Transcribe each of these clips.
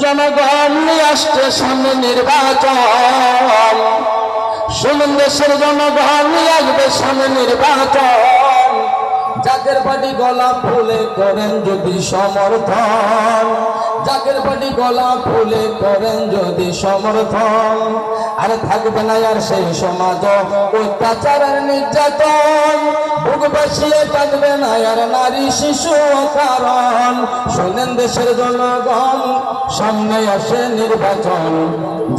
জনগণ নিয়ে আসছে সামনে নির্বাচন, শুনুন দেশের জনগণ নিয়ে আসবে সামনে নির্বাচন। জাকের পার্টি গলা ফুলে করেন যদি সমর্থন, জাকের পার্টি গলা ফুলে করেন যদি সমর্থন, আর থাকবে না আর সেই সমাজ অত্যাচারের নির্যাতন, বুক বাসিয়ে থাকবে না আর নারী শিশু কারণ। শোনেন দেশের জনগণ, সামনে আসে নির্বাচন,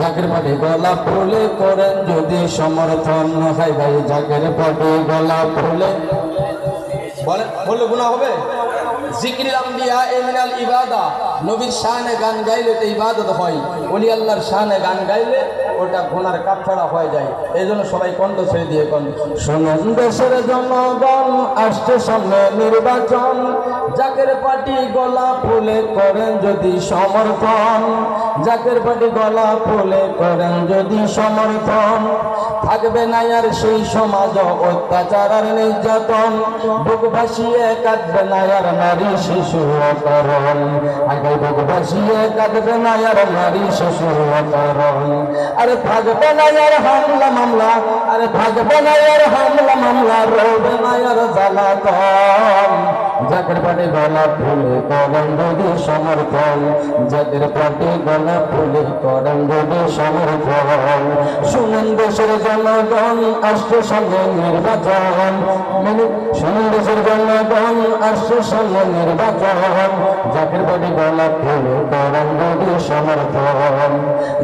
জাকের পার্টি গলা ফুলে করেন যদি সমর্থন। ভাই ভাই জাকের পার্টি গলা ফুলে বলে গুনাহ হবে? জিকিরুল আম্বিয়া মিনাল ইবাদা, নবীর শানে গান গাইলে তো ইবাদত হয়, ওলি আল্লাহর শানে গান গাইলে ওটা গুনার কাফারা হয়ে যায়। এই জন্য সবাই কণ্ঠ ছেড়ে দিয়ে কোন শুনুন দেশের জনগণ, আসছে সামনে নির্বাচন, জাকের পার্টি গলা ফুলে করেন যদি সমর্থন, জাকের পার্টি গলা ফুলে করেন যদি সমর্থন, থাকবে না আর সেই সমাজ অত্যাচার আর নির্যাতন, বুক ভাসিয়ে কাঁদবে না আর নারী শিশু অকারণ, আগে বুক ভাসিয়ে কাঁদবে না আর নারী শিশু অকারণ, আরে থাকবে না আর হামলা মামলা, আরে থাকবে না আর হামলা মামলা, রবে না আর জ্বালাতন, জাকের পার্টি গলা ফুলে করেন যদি সমর্থন, জাকের পার্টি গলা ফুলে করেন যদি সমর্থন। শুনেন দেশের জনগণ, আসছে সামনে নির্বাচন, শুনেন দেশের জনগণ, আসছে সামনে নির্বাচন, জাকের পার্টি গলা ফুলে করেন যদি সমর্থন,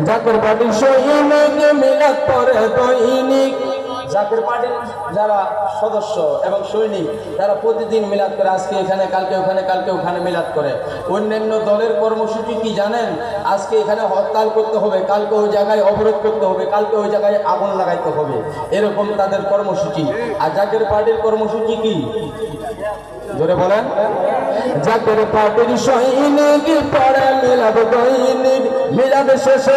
জাকের পার্টি সৈনিক মিলাদ করে দৈনিক, জাকের পার্টির যারা সদস্য এবং সৈনিক যারা প্রতিদিন মিলাদ করে, আজকে এখানে কালকে ওখানে, কালকে ওখানে মিলাদ করে। অন্যান্য দলের কর্মসূচি কি জানেন? আজকে এখানে হরতাল করতে হবে, কালকে ওই জায়গায় অবরোধ করতে হবে, কালকে ওই জায়গায় আগুন লাগাইতে হবে, এরকম তাদের কর্মসূচি। আর জাকের পার্টির কর্মসূচি কি জোরে বলেন? জাকের পার্টির সৈনিক পড়ে মিলাদ দৈনিক, মিলাদ শেষে